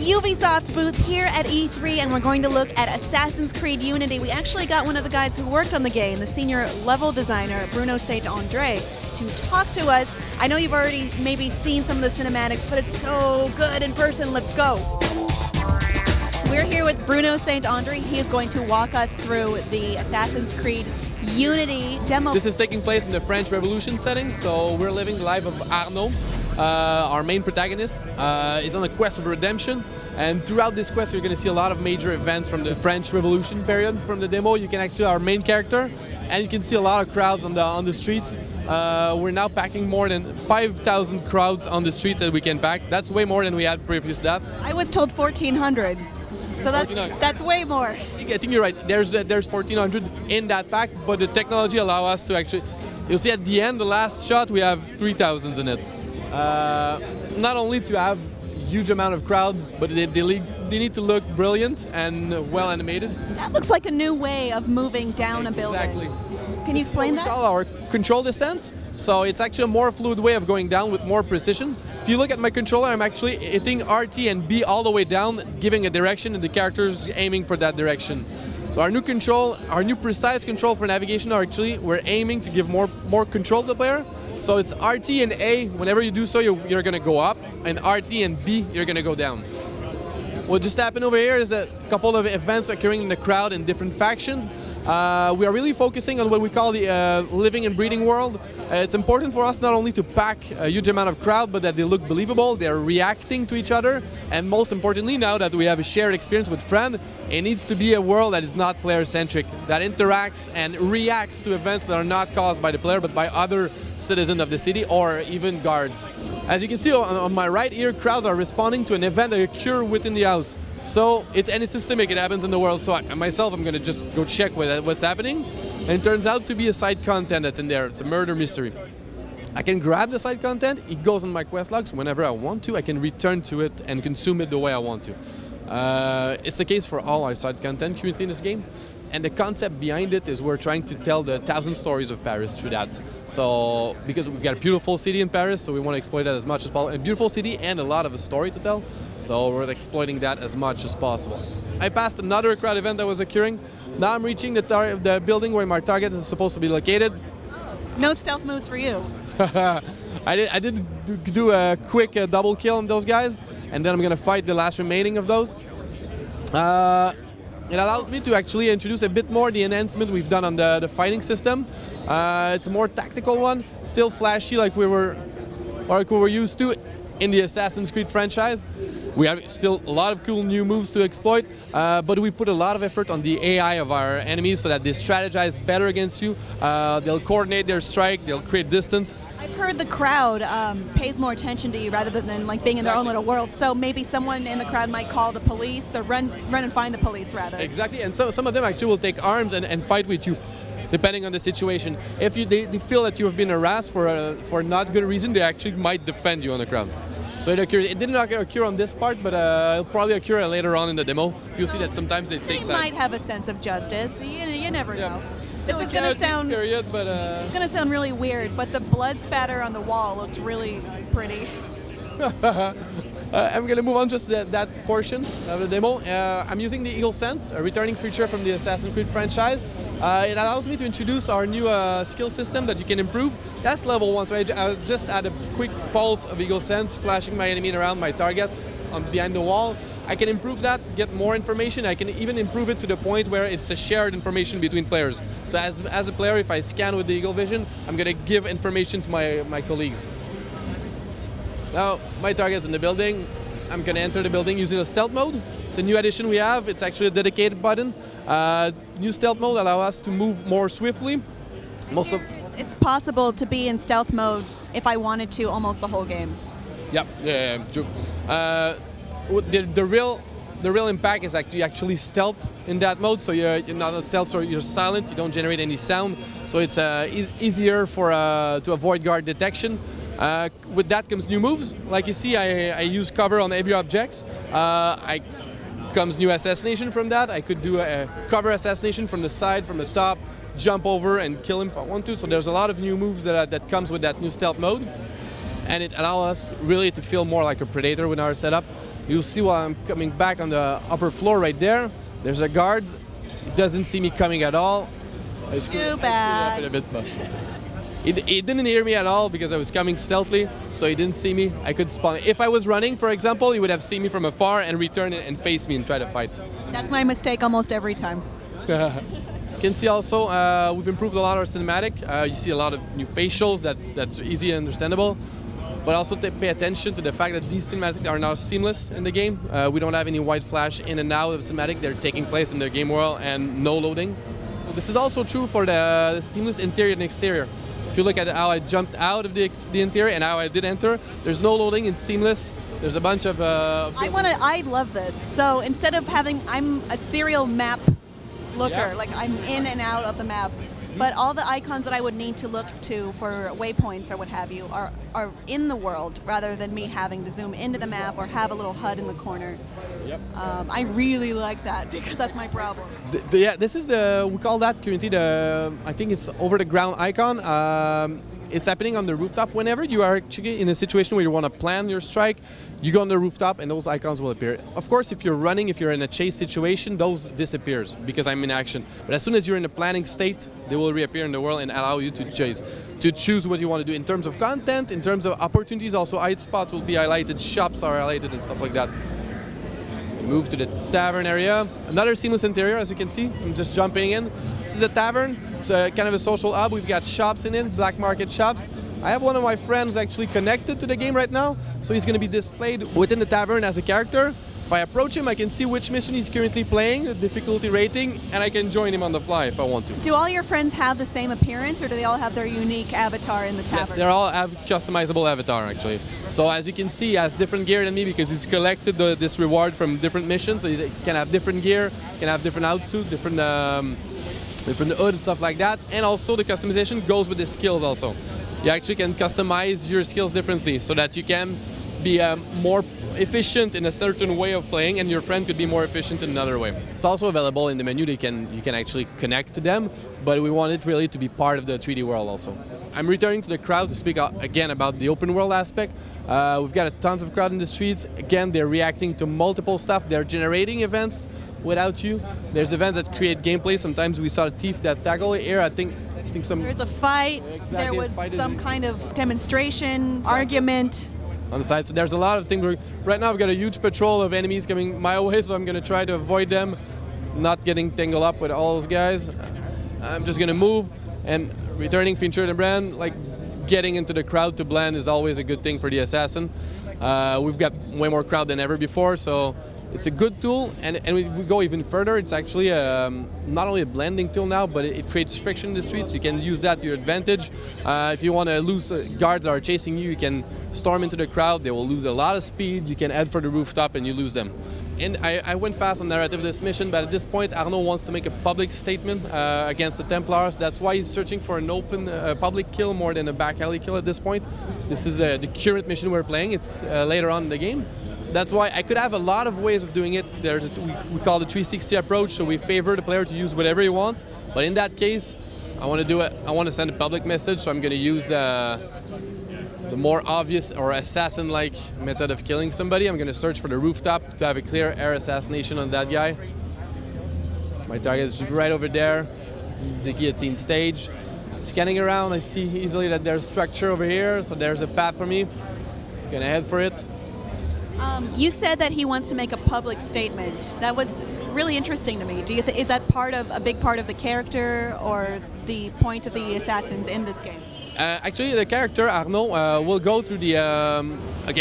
Ubisoft booth here at E3, and we're going to look at Assassin's Creed Unity. We actually got one of the guys who worked on the game, the senior level designer, Bruno St. Andre, to talk to us. I know you've already maybe seen some of the cinematics, but it's so good in person. Let's go. We're here with Bruno St. Andre. He is going to walk us through the Assassin's Creed Unity demo. This is taking place in the French Revolution setting, so we're living the life of Arnaud. Our main protagonist is on a quest of redemption, and throughout this quest you're going to see a lot of major events from the French Revolution period. From the demo you can actually our main character, and you can see a lot of crowds on the streets. We're now packing more than 5,000 crowds on the streets that we can pack. That's way more than we had previous to that. I was told 1,400. So that's way more. I think you're right. There's 1,400 in that pack, but the technology allows us to actually. You'll see at the end, the last shot, we have 3,000 in it. Not only to have huge amount of crowd, but they need to look brilliant and well animated. That looks like a new way of moving down a building. Exactly. Can you explain that? We call our control descent. So it's actually a more fluid way of going down with more precision. If you look at my controller, I'm actually hitting RT and B all the way down, giving a direction, and the character's aiming for that direction. So our new control, our new precise control for navigation, actually, we're aiming to give more control to the player. So it's RT and A, whenever you do so, you're going to go up, and RT and B, you're going to go down. What just happened over here is a couple of events occurring in the crowd in different factions. We are really focusing on what we call the living and breathing world. It's important for us not only to pack a huge amount of crowd, but that they look believable, they're reacting to each other, and most importantly, now that we have a shared experience with friends, it needs to be a world that is not player-centric, that interacts and reacts to events that are not caused by the player, but by other citizens of the city or even guards. As you can see on my right here, crowds are responding to an event that occurs within the house. So it's any systemic, it happens in the world. So myself, I'm going to just go check what's happening. And it turns out to be a side content that's in there. It's a murder mystery. I can grab the side content, it goes on my quest logs. Whenever I want to, I can return to it and consume it the way I want to. It's the case for all our side content currently in this game. And the concept behind it is we're trying to tell the 1,000 stories of Paris through that. So, because we've got a beautiful city in Paris, so we want to exploit that as much as possible. A beautiful city and a lot of a story to tell. So we're exploiting that as much as possible. I passed another crowd event that was occurring. Now I'm reaching the building where my target is supposed to be located. No stealth moves for you. I did do a quick double kill on those guys, and then I'm going to fight the last remaining of those. It allows me to actually introduce a bit more the enhancement we've done on the fighting system. It's a more tactical one, still flashy like we were used to in the Assassin's Creed franchise. We have still a lot of cool new moves to exploit, but we put a lot of effort on the AI of our enemies so that they strategize better against you. They'll coordinate their strike, they'll create distance. I've heard the crowd pays more attention to you rather than like being in their own little world. So maybe someone in the crowd might call the police or run and find the police rather. Exactly, and some of them actually will take arms and fight with you, depending on the situation. If they feel that you have been harassed for not good reason, they actually might defend you on the crowd. So it did not occur on this part, but it'll probably occur later on in the demo. You'll see that sometimes they take side. They might have a sense of justice. You never know. This is going to sound. It's going to sound really weird, but the blood spatter on the wall looks really pretty. I'm going to move on just that portion of the demo. I'm using the Eagle Sense, a returning feature from the Assassin's Creed franchise. It allows me to introduce our new skill system that you can improve. That's level 1, so I just add a quick pulse of Eagle Sense, flashing my enemy around my targets behind the wall. I can improve that, get more information. I can even improve it to the point where it's a shared information between players. So as a player, if I scan with the Eagle Vision, I'm going to give information to my colleagues. Now, my target's in the building. I'm going to enter the building using a stealth mode. It's a new addition we have. It's actually a dedicated button. New stealth mode allows us to move more swiftly. It's possible to be in stealth mode if I wanted to almost the whole game. Yep, yeah, true. The real impact is actually stealth in that mode. So you're not on stealth, so you're silent. You don't generate any sound. So it's easier to avoid guard detection. With that comes new moves. Like you see, I use cover on every object. Comes new assassination from that. I could do a cover assassination from the side, from the top, jump over and kill him if I want to. So there's a lot of new moves that comes with that new stealth mode. And it allows us really to feel more like a predator with our setup. You'll see while I'm coming back on the upper floor right there. There's a guard. He doesn't see me coming at all. Too bad. I screwed up a bit, but he didn't hear me at all because I was coming stealthily, so he didn't see me. I could spawn. If I was running, for example, he would have seen me from afar and return and face me and try to fight. That's my mistake almost every time. You can see also we've improved a lot of our cinematic. You see a lot of new facials. That's easy and understandable. But also pay attention to the fact that these cinematics are now seamless in the game. We don't have any white flash in and out of cinematic. They're taking place in the game world and no loading. This is also true for the seamless interior and exterior. If you look at how I jumped out of the interior and how I did enter, there's no loading, it's seamless. There's a bunch of... I love this. So instead of I'm a serial map looker, Yeah. like I'm in and out of the map. But all the icons that I would need to look to for waypoints or what have you are in the world rather than me having to zoom into the map or have a little HUD in the corner. Yep. I really like that because that's my problem. Yeah, this is we call that currently I think it's over the ground icon. It's happening on the rooftop. Whenever you are actually in a situation where you want to plan your strike, you go on the rooftop and those icons will appear. Of course, if you're running, if you're in a chase situation, those disappears because I'm in action. But as soon as you're in a planning state, they will reappear in the world and allow you to chase, to choose what you want to do in terms of content, in terms of opportunities. Also, hide spots will be highlighted, shops are highlighted, and stuff like that. Move to the tavern area. Another seamless interior, as you can see. I'm just jumping in. This is a tavern, so kind of a social hub. We've got shops in it, black market shops. I have one of my friends actually connected to the game right now, so he's going to be displayed within the tavern as a character. If I approach him, I can see which mission he's currently playing, the difficulty rating, and I can join him on the fly if I want to. Do all your friends have the same appearance or do they all have their unique avatar in the tavern? Yes, they all have customizable avatar actually. So as you can see, he has different gear than me because he's collected this reward from different missions. So he can have different gear, can have different outsuit, different hood and stuff like that. And also the customization goes with the skills also. You actually can customize your skills differently so that you can be more efficient in a certain way of playing and your friend could be more efficient in another way. It's also available in the menu. You can actually connect to them, but we want it really to be part of the 3D world also. I'm returning to the crowd to speak again about the open world aspect. We've got tons of crowd in the streets. Again, they're reacting to multiple stuff. They're generating events without you. There's events that create gameplay. Sometimes we saw a thief that tackle here. I think some... There's a fight. Exactly, there was some kind of demonstration, argument. On the side, so there's a lot of things. Right now I've got a huge patrol of enemies coming my way, so I'm going to try to avoid them, not getting tangled up with all those guys. I'm just going to move, and returning featured and brand, like getting into the crowd to blend is always a good thing for the assassin. We've got way more crowd than ever before, so it's a good tool, and we go even further. It's actually not only a blending tool now, but it creates friction in the streets. You can use that to your advantage. If you want to lose guards that are chasing you, you can storm into the crowd. They will lose a lot of speed. You can head for the rooftop and you lose them. And I went fast on narrative of this mission, but at this point Arnaud wants to make a public statement against the Templars. That's why he's searching for an open public kill more than a back alley kill at this point. This is the current mission we're playing. It's later on in the game. That's why I could have a lot of ways of doing it. We call the 360 approach, so we favor the player to use whatever he wants. But in that case, I want to do it. I want to send a public message, so I'm going to use the more obvious or assassin-like method of killing somebody. I'm going to search for the rooftop to have a clear air assassination on that guy. My target is right over there, the guillotine stage. Scanning around, I see easily that there's structure over here, so there's a path for me. Gonna head for it. You said that he wants to make a public statement. That was really interesting to me. Is that a big part of the character or the point of the assassins in this game? Actually, the character Arnaud will go through the.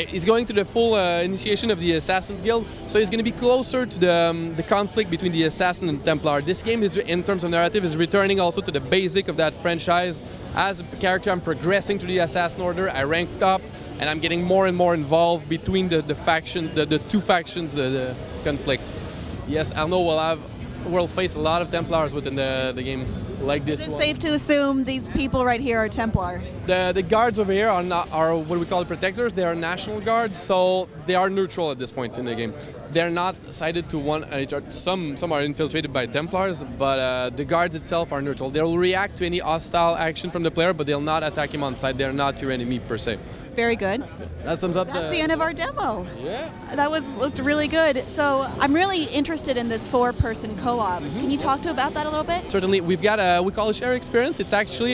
He's going to the full initiation of the Assassin's Guild, so he's going to be closer to the conflict between the Assassin and Templar. This game is, in terms of narrative, is returning also to the basic of that franchise. As a character, I'm progressing through the Assassin Order. I ranked up, and I'm getting more and more involved between the two factions, the conflict. Yes, Arnaud will face a lot of Templars within the game, like this one. Is it safe to assume these people right here are Templar? The guards over here are what we call the protectors. They are national guards, so they are neutral at this point in the game. They're not sided to one another. Some are infiltrated by Templars, but the guards itself are neutral. They'll react to any hostile action from the player, but they'll not attack him on sight. They're not your enemy per se. Very good. That sums up That's the end of our demo. Yeah. That looked really good. So I'm really interested in this 4-person co-op. Can you talk about that a little bit? Certainly, we've got we call it share experience. It's actually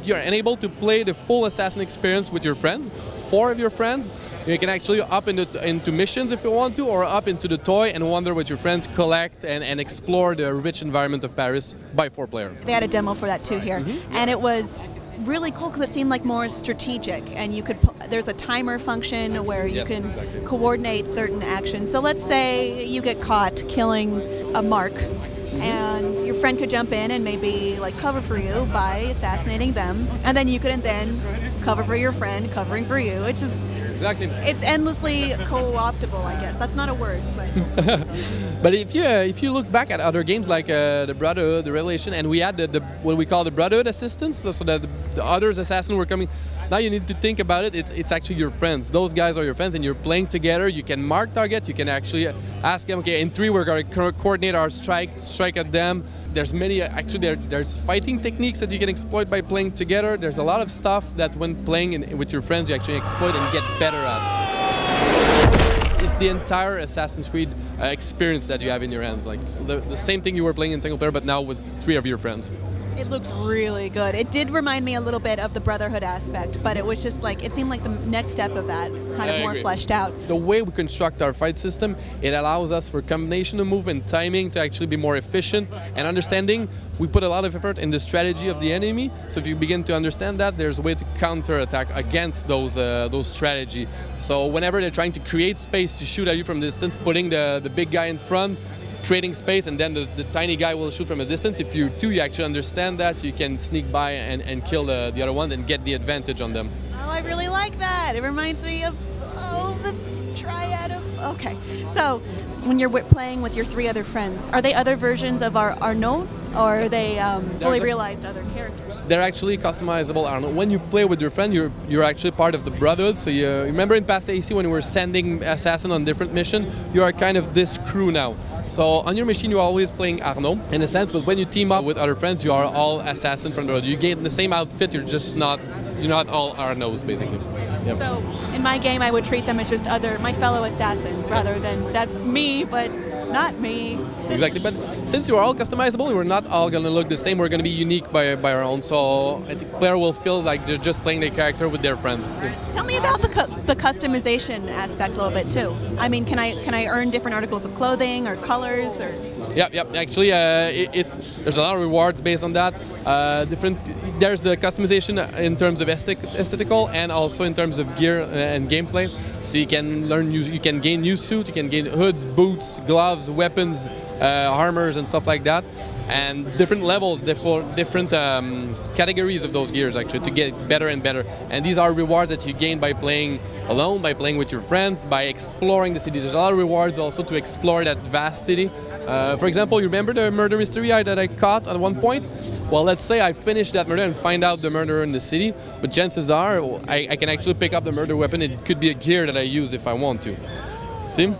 you're enabled to play the full assassin experience with your friends, 4 of your friends. You can actually up into missions if you want to, or up into the toy and wander with your friends, collect and explore the rich environment of Paris by 4-player. They had a demo for that too here, and it was really cool because it seemed like more strategic, and you could there's a timer function where you can coordinate certain actions. So let's say you get caught killing a mark, and your friend could jump in and maybe like cover for you by assassinating them, and then you could then cover for your friend covering for you. It's just it's endlessly co-optable, I guess. That's not a word, but but if you look back at other games like the Brotherhood, the Revelation, and we had the what we call the Brotherhood assistants, so that the others assassins were coming. Now you need to think about it. It's actually your friends. Those guys are your friends, and you're playing together. You can mark target. You can actually ask them, okay, in 3 we're going to coordinate our strike at them. There's many, actually there's fighting techniques that you can exploit by playing together. There's a lot of stuff that when playing with your friends you actually exploit and get better at. It's the entire Assassin's Creed experience that you have in your hands. Like the same thing you were playing in single player, but now with 3 of your friends. It looks really good. It did remind me a little bit of the Brotherhood aspect, but it was just like, it seemed like the next step of that, kind of more fleshed out. The way we construct our fight system, it allows us for combination of move and timing to actually be more efficient and understanding. We put a lot of effort in the strategy of the enemy, so if you begin to understand that, there's a way to counter-attack against those strategy. So whenever they're trying to create space to shoot at you from distance, putting the big guy in front, creating space, and then the tiny guy will shoot from a distance. If you actually understand that, you can sneak by and kill the other one and get the advantage on them. Oh, I really like that. It reminds me of the triad of... Okay, so when you're playing with your 3 other friends, are they other versions of Arnaud, or are they fully realized other characters? They're actually customizable. I don't know. When you play with your friend, you're actually part of the Brotherhood. So you remember in past AC when you were sending assassin on different mission, you are kind of this crew now. So on your machine, you're always playing Arnaud in a sense, but when you team up with other friends, you are all assassin from the road. You get the same outfit. You're not all Arnauds basically. Yep. So in my game, I would treat them as just my fellow assassins, rather than that's me, but not me. Exactly, but since you are all customizable, we're not all going to look the same. We're going to be unique by our own, so I think player will feel like they're just playing their character with their friends. Tell me about the customization aspect a little bit too. I mean, can I earn different articles of clothing or colors or? Yep. Actually, there's a lot of rewards based on that. There's the customization in terms of aesthetical and also in terms of gear and gameplay. So you can you can gain new suit, you can gain hoods, boots, gloves, weapons, armors, and stuff like that. And different levels, different categories of those gears actually to get better and better. And these are rewards that you gain by playing alone, by playing with your friends, by exploring the city. There's a lot of rewards also to explore that vast city. For example, you remember the murder mystery that I caught at one point? Well, let's say I finish that murder and find out the murderer in the city, but chances are I can actually pick up the murder weapon. It could be a gear that I use if I want to. See?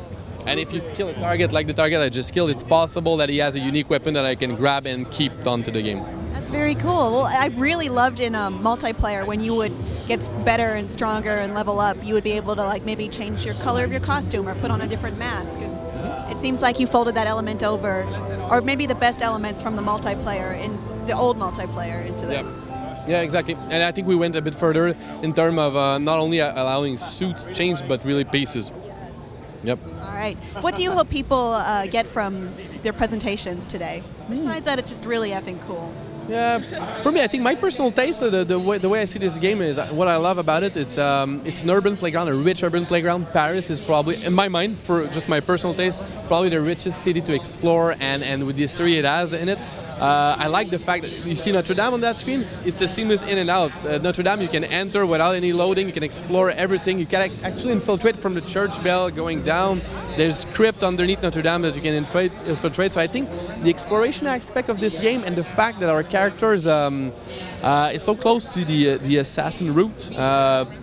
And if you kill a target like the target I just killed, it's possible that he has a unique weapon that I can grab and keep onto the game. That's very cool. Well, I really loved in multiplayer when you would get better and stronger and level up, you would be able to like maybe change your color of your costume or put on a different mask. And it seems like you folded that element over, or maybe the best elements from the multiplayer in the old multiplayer into this. Yeah, exactly. And I think we went a bit further in terms of not only allowing suits change, but really pieces. Yep. All right. What do you hope people get from their presentations today? Besides that, it's just really effing cool. Yeah, for me, I think my personal taste, the way I see this game is what I love about it. It's an urban playground, a rich urban playground. Paris is probably, in my mind, for just my personal taste, probably the richest city to explore, and with the history it has in it. I like the fact that you see Notre Dame on that screen. It's a seamless in and out. Notre Dame, you can enter without any loading. You can explore everything. You can actually infiltrate from the church bell going down. There's crypt underneath Notre Dame that you can infiltrate. So I think the exploration aspect of this game and the fact that our characters is so close to the assassin route,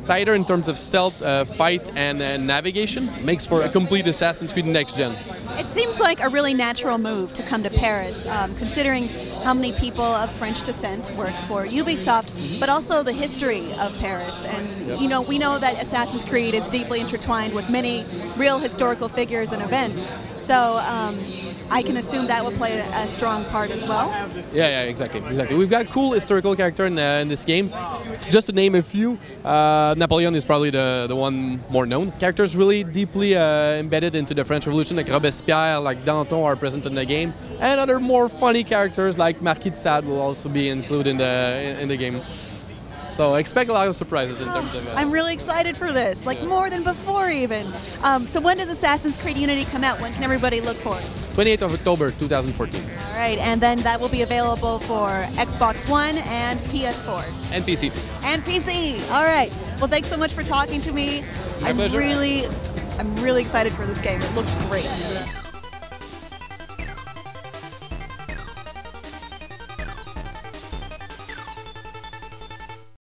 tighter in terms of stealth, fight, and navigation, makes for a complete Assassin's Creed next gen. It seems like a really natural move to come to Paris, considering how many people of French descent work for Ubisoft, but also the history of Paris. And you know, we know that Assassin's Creed is deeply intertwined with many real historical figures and events. So I can assume that will play a strong part as well. Yeah, exactly. We've got cool historical character in this game. Just to name a few, Napoleon is probably the one more known. Characters really deeply embedded into the French Revolution, like Robespierre, like Danton are present in the game, and other more funny characters like Marquis de Sade will also be included in the game. So expect a lot of surprises in terms of... I'm really excited for this, like more than before even. So when does Assassin's Creed Unity come out? When can everybody look for it? 28th of October 2014. All right, and then that will be available for Xbox One and PS4. And PC. And PC. All right. Well, thanks so much for talking to me. My pleasure. I'm really excited for this game. It looks great.